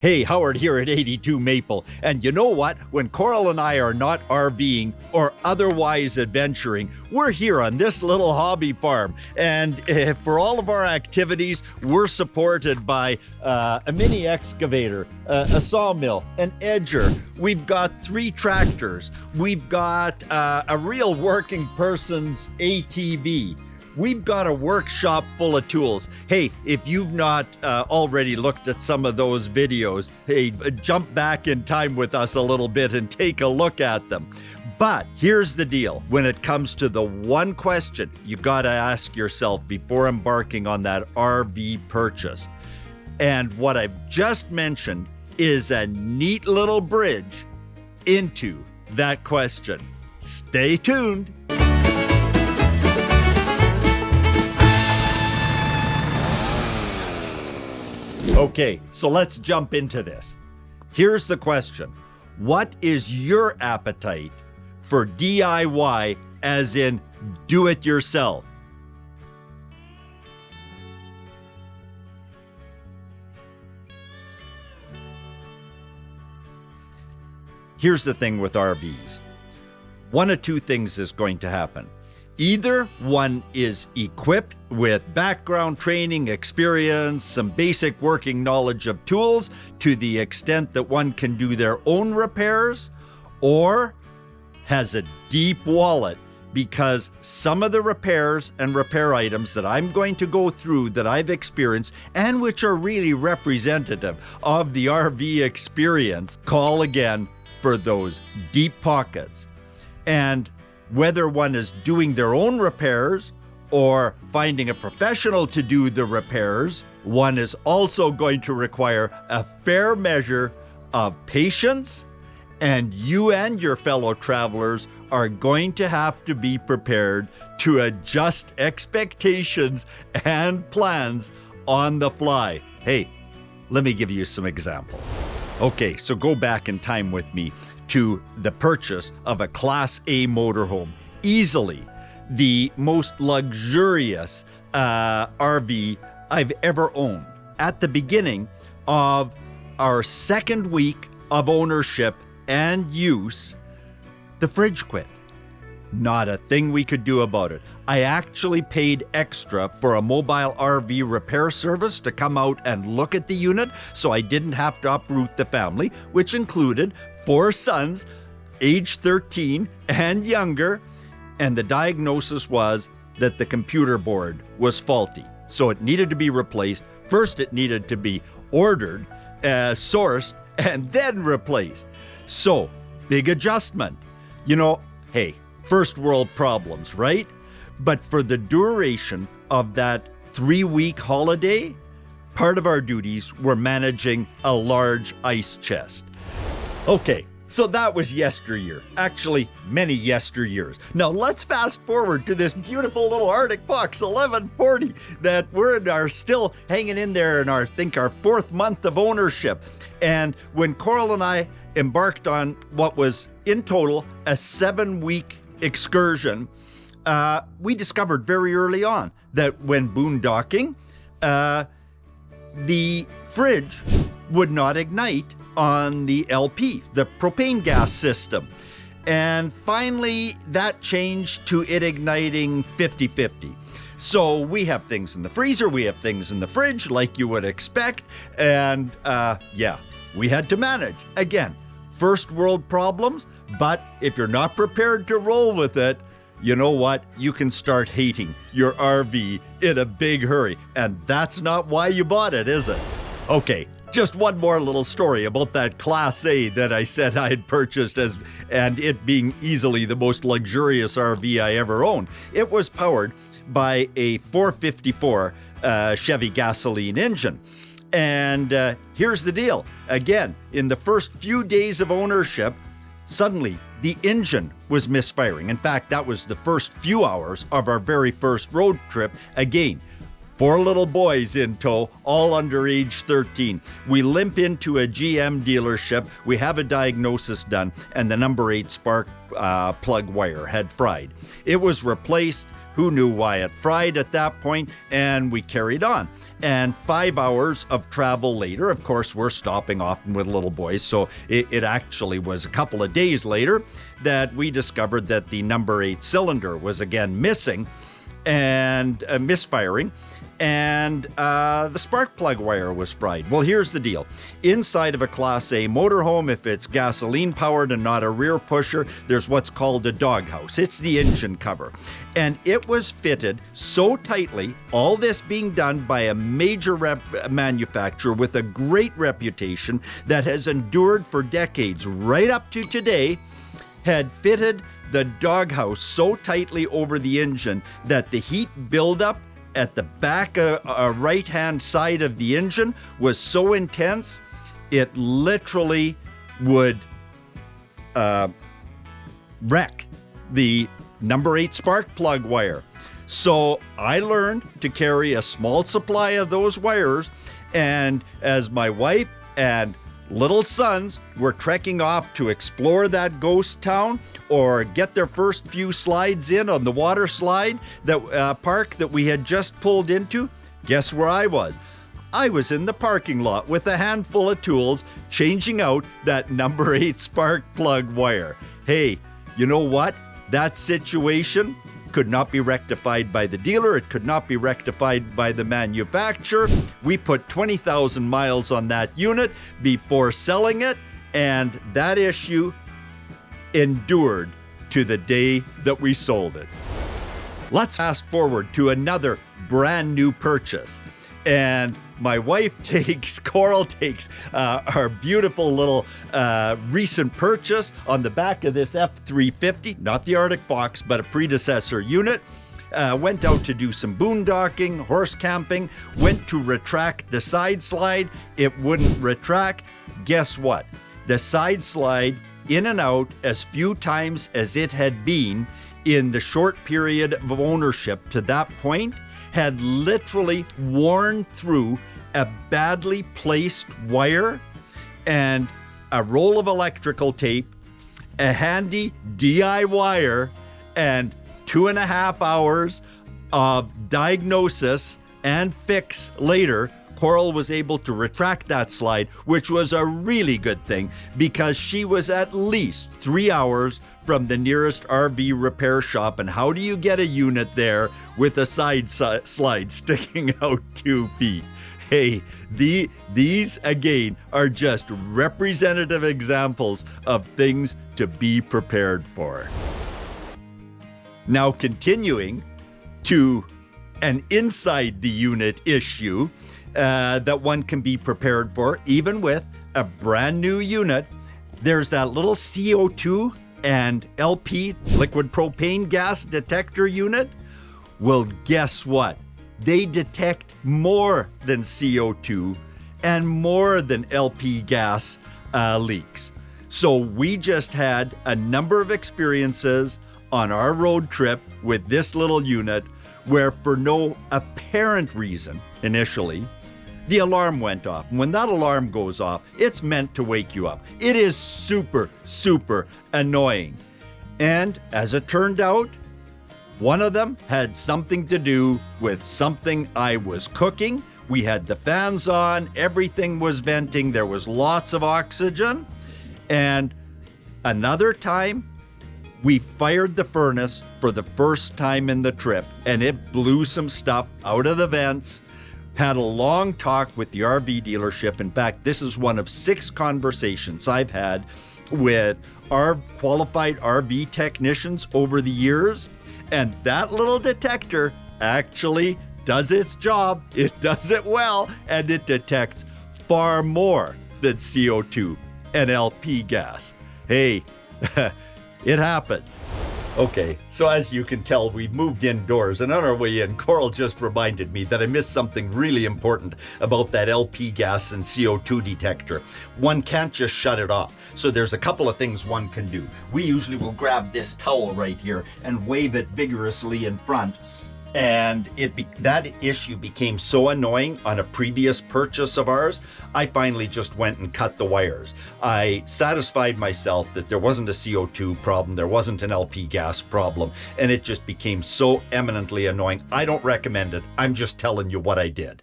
Hey, Howard here at 82 Maple. And you know what? When Coral and I are not RVing or otherwise adventuring, we're here on this little hobby farm. And for all of our activities, we're supported by a mini excavator, a sawmill, an edger. We've got 3 tractors. We've got a real working person's ATV. We've got a workshop full of tools. Hey, if you've not already looked at some of those videos, hey, jump back in time with us a little bit and take a look at them. But here's the deal. When it comes to the one question you got to ask yourself before embarking on that RV purchase, and what I've just mentioned is a neat little bridge into that question. Stay tuned. Okay, so let's jump into this. Here's the question. What is your appetite for DIY, as in do it yourself? Here's the thing with RVs. One of 2 things is going to happen. Either one is equipped with background training, experience, some basic working knowledge of tools to the extent that one can do their own repairs, or has a deep wallet, because some of the repairs and repair items that I'm going to go through that I've experienced and which are really representative of the RV experience call again for those deep pockets. And whether one is doing their own repairs or finding a professional to do the repairs, one is also going to require a fair measure of patience, and you and your fellow travelers are going to have to be prepared to adjust expectations and plans on the fly. Hey, let me give you some examples. Okay, so go back in time with me to the purchase of a Class A motorhome. Easily the most luxurious RV I've ever owned. At the beginning of our 2nd week of ownership and use, the fridge quit. Not a thing we could do about it. I actually paid extra for a mobile RV repair service to come out and look at the unit so I didn't have to uproot the family, which included 4 sons, age 13 and younger, and the diagnosis was that the computer board was faulty. So it needed to be replaced. First, it needed to be ordered, sourced, and then replaced. So, big adjustment. You know, hey, first world problems, right? But for the duration of that 3-week holiday, part of our duties were managing a large ice chest. Okay, so that was yesteryear. Actually, many yesteryears. Now let's fast forward to this beautiful little Arctic Fox 1140 that we're still hanging in there in our 4th month of ownership. And when Coral and I embarked on what was in total a 7-week excursion, we discovered very early on that when boondocking, the fridge would not ignite on the LP, the propane gas system. And finally, that changed to it igniting 50-50. So we have things in the freezer, we have things in the fridge, like you would expect. And yeah, we had to manage. Again, first world problems, but if you're not prepared to roll with it, you know what? You can start hating your RV in a big hurry. And that's not why you bought it, is it? Okay, just one more little story about that Class A that I said I had purchased, and it being easily the most luxurious RV I ever owned. It was powered by a 454 Chevy gasoline engine. And here's the deal. Again, in the first few days of ownership, suddenly the engine was misfiring. In fact, that was the first few hours of our very first road trip. Again, 4 little boys in tow, all under age 13. We limp into a GM dealership. We have a diagnosis done, and the number 8 spark plug wire had fried. It was replaced Who knew why it fried at that point? And we carried on. And 5 hours of travel later, of course, we're stopping often with little boys, so it actually was a couple of days later that we discovered that the number 8 cylinder was again missing and misfiring, and the spark plug wire was fried. Well, here's the deal. Inside of a Class A motorhome, if it's gasoline powered and not a rear pusher, there's what's called a doghouse. It's the engine cover. And it was fitted so tightly, all this being done by a major manufacturer with a great reputation that has endured for decades, right up to today, had fitted the doghouse so tightly over the engine that the heat buildup at the back right-hand side of the engine was so intense, it literally would wreck the number 8 spark plug wire. So I learned to carry a small supply of those wires, and as my wife and little sons were trekking off to explore that ghost town or get their first few slides in on the water slide that park that we had just pulled into, guess where I was? I was in the parking lot with a handful of tools changing out that number 8 spark plug wire. Hey, you know what? That situation could not be rectified by the dealer. It could not be rectified by the manufacturer. We put 20,000 miles on that unit before selling it, and that issue endured to the day that we sold it. Let's fast forward to another brand new purchase. And my wife Coral takes our beautiful little recent purchase on the back of this F350, not the Arctic Fox, but a predecessor unit. Went out to do some boondocking, horse camping, went to retract the side slide. It wouldn't retract. Guess what? The side slide in and out as few times as it had been in the short period of ownership to that point had literally worn through a badly placed wire and a roll of electrical tape, a handy DI wire, and 2.5 hours of diagnosis and fix later. Coral was able to retract that slide, which was a really good thing because she was at least 3 hours from the nearest RV repair shop. And how do you get a unit there with a side slide sticking out 2 feet? Hey, these again are just representative examples of things to be prepared for. Now continuing to an inside the unit issue that one can be prepared for, even with a brand new unit. There's that little CO2 and LP, liquid propane gas detector unit. Well, guess what? They detect more than CO2 and more than LP gas leaks. So we just had a number of experiences on our road trip with this little unit where for no apparent reason initially, the alarm went off. And when that alarm goes off, it's meant to wake you up. It is super, super annoying. And as it turned out, one of them had something to do with something I was cooking. We had the fans on, everything was venting, there was lots of oxygen. And another time, we fired the furnace for the first time in the trip, and it blew some stuff out of the vents. Had a long talk with the RV dealership. In fact, this is one of 6 conversations I've had with our qualified RV technicians over the years. And that little detector actually does its job. It does it well, and it detects far more than CO2 and LP gas. Hey, it happens. Okay, so as you can tell, we've moved indoors, and on our way in, Coral just reminded me that I missed something really important about that LP gas and CO2 detector. One can't just shut it off. So there's a couple of things one can do. We usually will grab this towel right here and wave it vigorously in front. And that issue became so annoying on a previous purchase of ours, I finally just went and cut the wires. I satisfied myself that there wasn't a CO2 problem, there wasn't an LP gas problem, and it just became so eminently annoying. I don't recommend it. I'm just telling you what I did.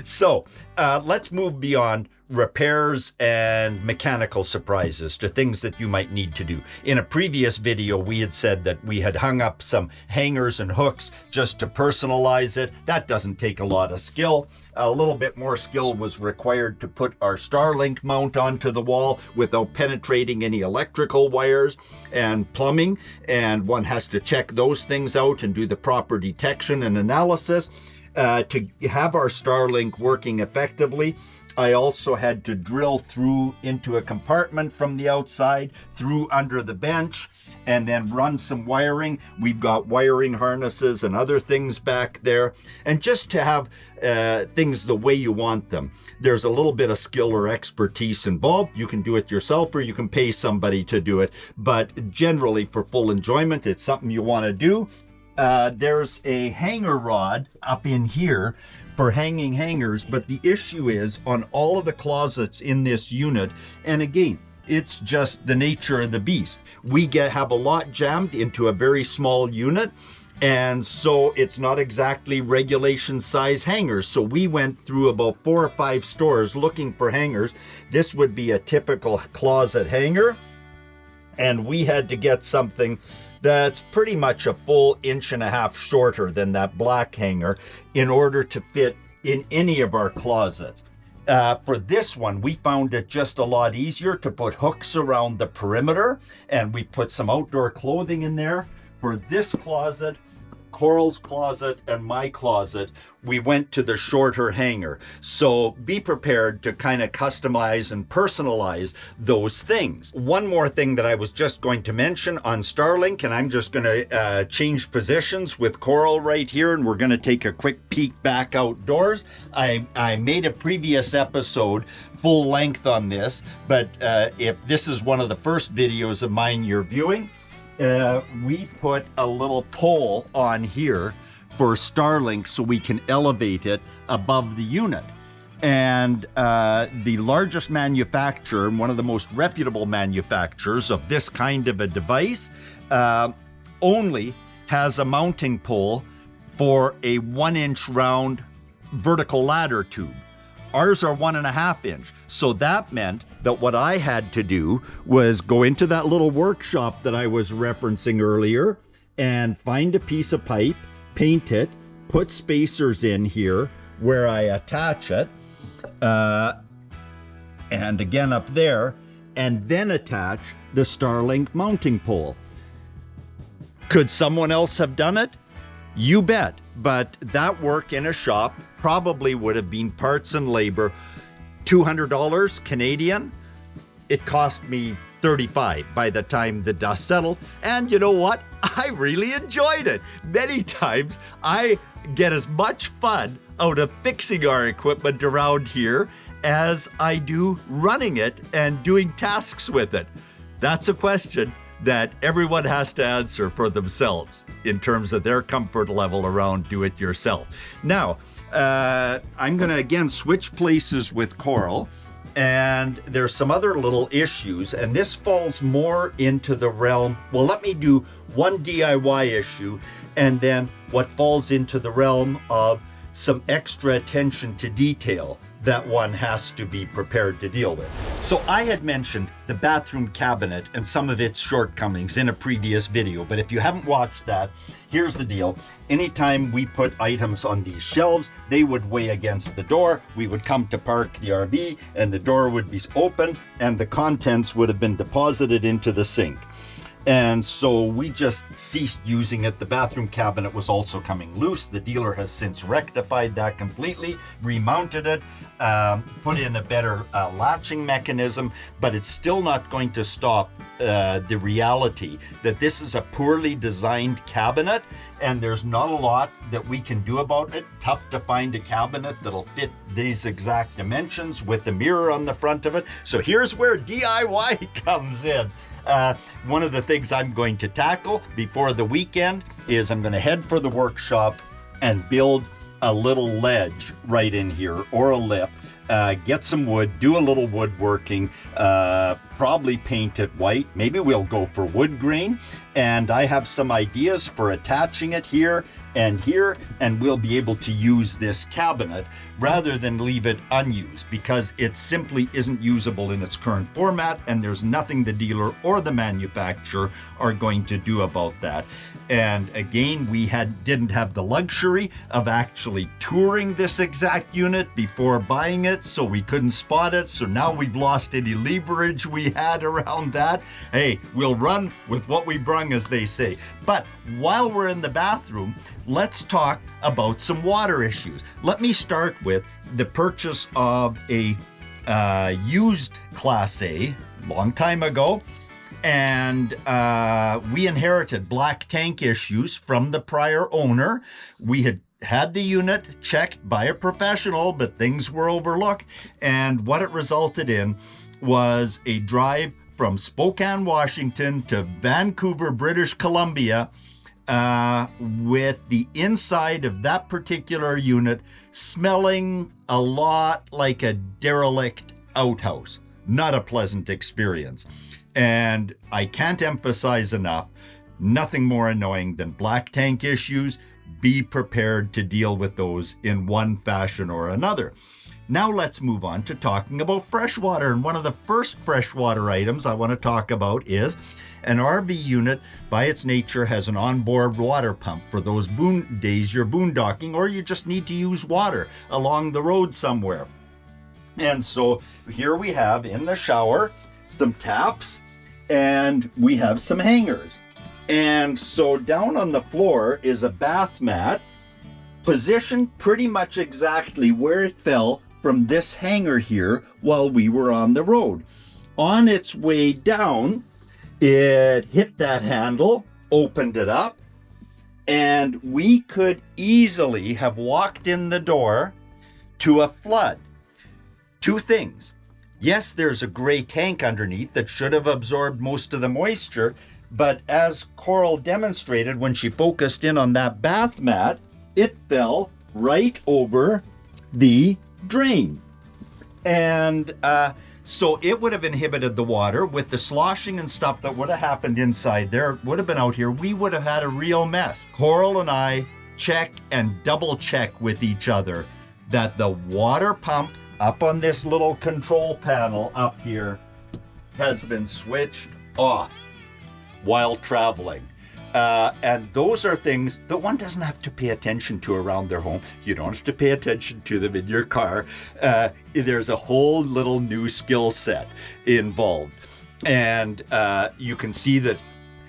So let's move beyond repairs and mechanical surprises to things that you might need to do. In a previous video, we had said that we had hung up some hangers and hooks just to personalize it. That doesn't take a lot of skill. A little bit more skill was required to put our Starlink mount onto the wall without penetrating any electrical wires and plumbing. And one has to check those things out and do the proper detection and analysis. To have our Starlink working effectively, I also had to drill through into a compartment from the outside, through under the bench, and then run some wiring. We've got wiring harnesses and other things back there. And just to have things the way you want them. There's a little bit of skill or expertise involved. You can do it yourself or you can pay somebody to do it. But generally, for full enjoyment, it's something you want to do. There's a hanger rod up in here for hanging hangers, but the issue is on all of the closets in this unit, and again, it's just the nature of the beast. We have a lot jammed into a very small unit, and so it's not exactly regulation size hangers. So we went through about 4 or 5 stores looking for hangers. This would be a typical closet hanger, and we had to get something that's pretty much a full 1.5 inches shorter than that black hanger in order to fit in any of our closets. For this one, we found it just a lot easier to put hooks around the perimeter, and we put some outdoor clothing in there. For this closet, Coral's closet, and my closet, we went to the shorter hanger. So be prepared to kind of customize and personalize those things. One more thing that I was just going to mention on Starlink, and I'm just going to change positions with Coral right here, and we're going to take a quick peek back outdoors. I made a previous episode full length on this, but if this is one of the first videos of mine you're viewing, we put a little pole on here for Starlink so we can elevate it above the unit. And the largest manufacturer and one of the most reputable manufacturers of this kind of a device only has a mounting pole for a 1-inch round vertical ladder tube. Ours are 1.5 inch. So that meant that what I had to do was go into that little workshop that I was referencing earlier and find a piece of pipe, paint it, put spacers in here where I attach it, and again up there, and then attach the Starlink mounting pole. Could someone else have done it? You bet. But that work in a shop probably would have been parts and labor, $200 Canadian. It cost me $35 by the time the dust settled. And you know what? I really enjoyed it. Many times I get as much fun out of fixing our equipment around here as I do running it and doing tasks with it. That's a question that everyone has to answer for themselves in terms of their comfort level around do-it-yourself. Now, I'm going to again switch places with Coral, and there's some other little issues, and this falls more into the realm. Well, let me do one DIY issue, and then what falls into the realm of some extra attention to detail that one has to be prepared to deal with. So I had mentioned the bathroom cabinet and some of its shortcomings in a previous video, but if you haven't watched that, here's the deal. Anytime we put items on these shelves, they would weigh against the door. We would come to park the RV and the door would be open and the contents would have been deposited into the sink. And so we just ceased using it. The bathroom cabinet was also coming loose. The dealer has since rectified that completely, remounted it, put in a better latching mechanism, but it's still not going to stop the reality that this is a poorly designed cabinet and there's not a lot that we can do about it. Tough to find a cabinet that'll fit these exact dimensions with the mirror on the front of it. So here's where DIY comes in. One of the things I'm going to tackle before the weekend is I'm going to head for the workshop and build a little ledge right in here, or a lip, get some wood, do a little woodworking, probably paint it white. Maybe we'll go for wood grain. And I have some ideas for attaching it here, and we'll be able to use this cabinet rather than leave it unused, because it simply isn't usable in its current format, and there's nothing the dealer or the manufacturer are going to do about that. And again, we didn't have the luxury of actually touring this exact unit before buying it, so we couldn't spot it. So now we've lost any leverage we had around that. Hey, we'll run with what we brung, as they say. But while we're in the bathroom, let's talk about some water issues. Let me start with the purchase of a used Class A long time ago. And we inherited black tank issues from the prior owner. We had the unit checked by a professional, but things were overlooked. And what it resulted in was a drive from Spokane, Washington to Vancouver, British Columbia, with the inside of that particular unit smelling a lot like a derelict outhouse. Not a pleasant experience. And I can't emphasize enough, nothing more annoying than black tank issues. Be prepared to deal with those in one fashion or another. Now let's move on to talking about freshwater. And one of the first freshwater items I want to talk about is an RV unit, by its nature, has an onboard water pump for those days you're boondocking, or you just need to use water along the road somewhere. And so here we have in the shower some taps, and we have some hangers. And so down on the floor is a bath mat, positioned pretty much exactly where it fell from this hanger here while we were on the road. On its way down, it hit that handle, opened it up, and we could easily have walked in the door to a flood. Two things. Yes, there's a gray tank underneath that should have absorbed most of the moisture, but as Coral demonstrated when she focused in on that bath mat, it fell right over the drain. And so it would have inhibited the water with the sloshing and stuff that would have happened inside there, would have been out here. We would have had a real mess. Coral and I check and double check with each other that the water pump up on this little control panel up here has been switched off while traveling. And those are things that one doesn't have to pay attention to around their home. You don't have to pay attention to them in your car. There's a whole little new skill set involved. And you can see that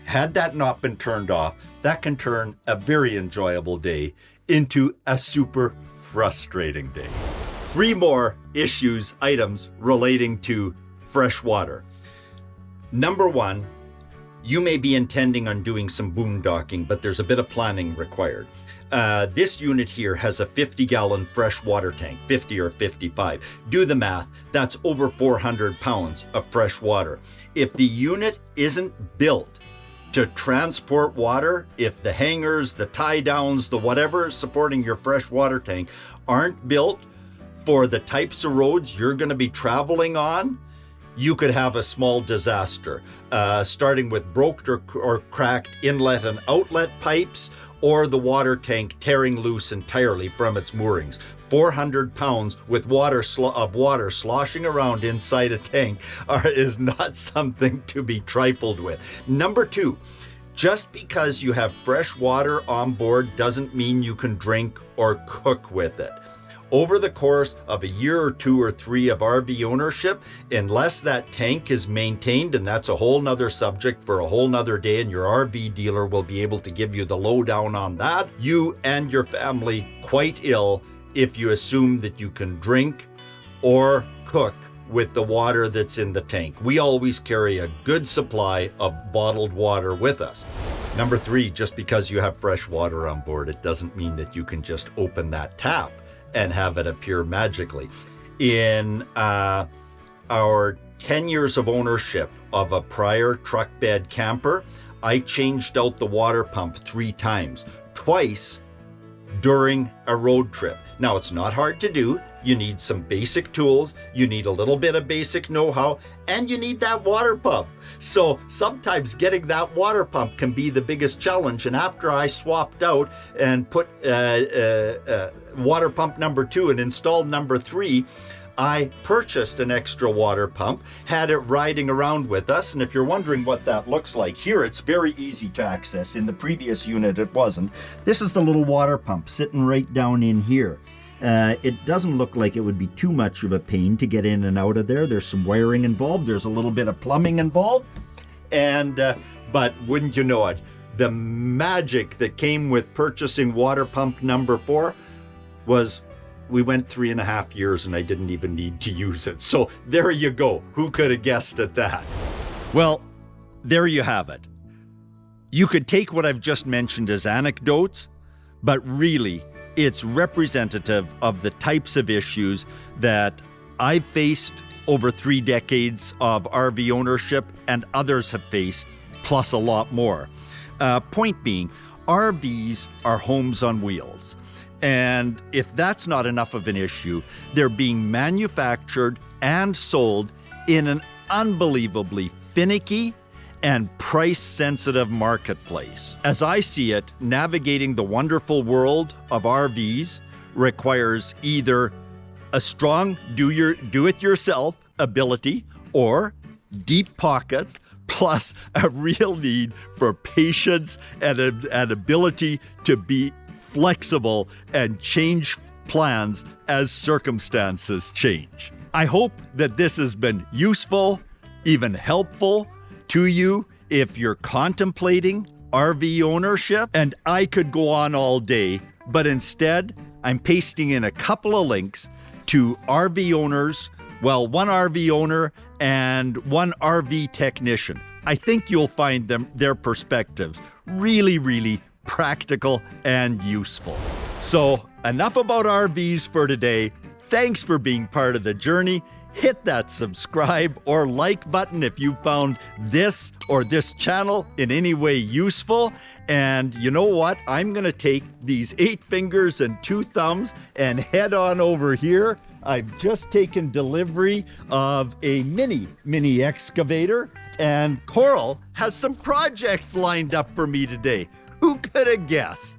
had that not been turned off, that can turn a very enjoyable day into a super frustrating day. 3 more items relating to fresh water. Number 1, you may be intending on doing some boondocking, but there's a bit of planning required. This unit here has a 50-gallon fresh water tank, 50 or 55. Do the math, that's over 400 pounds of fresh water. If the unit isn't built to transport water, if the hangers, the tie downs, the whatever supporting your fresh water tank aren't built for the types of roads you're going to be traveling on, you could have a small disaster, starting with broke or cracked inlet and outlet pipes, or the water tank tearing loose entirely from its moorings. 400 pounds with water sloshing around inside a tank is not something to be trifled with. Number 2, just because you have fresh water on board doesn't mean you can drink or cook with it. Over the course of a year or 2 or 3 of RV ownership, unless that tank is maintained, and that's a whole nother subject for a whole nother day, and your RV dealer will be able to give you the lowdown on that, you and your family quite ill if you assume that you can drink or cook with the water that's in the tank. We always carry a good supply of bottled water with us. Number 3, just because you have fresh water on board, it doesn't mean that you can just open that tap and have it appear magically. In our 10 years of ownership of a prior truck bed camper, I changed out the water pump 3 times, twice during a road trip. Now, it's not hard to do. you need some basic tools, you need a little bit of basic know-how, and you need that water pump. So sometimes getting that water pump can be the biggest challenge. And after I swapped out and put water pump number 2 and installed number 3, I purchased an extra water pump, had it riding around with us. And if you're wondering what that looks like, here it's very easy to access. In the previous unit, it wasn't. This is the little water pump sitting right down in here. It doesn't look like it would be too much of a pain to get in and out of there. There's some wiring involved. There's a little bit of plumbing involved. But wouldn't you know it, the magic that came with purchasing water pump number 4 was we went 3.5 years and I didn't even need to use it. So there you go. Who could have guessed at that? Well, there you have it. You could take what I've just mentioned as anecdotes, but really it's representative of the types of issues that I've faced over 3 decades of RV ownership and others have faced, plus a lot more. Point being, RVs are homes on wheels. And if that's not enough of an issue, they're being manufactured and sold in an unbelievably finicky and price-sensitive marketplace. As I see it, navigating the wonderful world of RVs requires either a strong do-it-yourself ability or deep pockets, plus a real need for patience and an ability to be flexible and change plans as circumstances change. I hope that this has been useful, even helpful to you if you're contemplating RV ownership. And I could go on all day, but instead I'm pasting in a couple of links to RV owners, well, one RV owner and one RV technician. I think you'll find their perspectives really practical and useful. So enough about RVs for today. Thanks for being part of the journey. Hit that subscribe or like button if you found this or this channel in any way useful. And you know what? I'm gonna take these 8 fingers and 2 thumbs and head on over here. I've just taken delivery of a mini excavator, and Coral has some projects lined up for me today. Who could have guessed?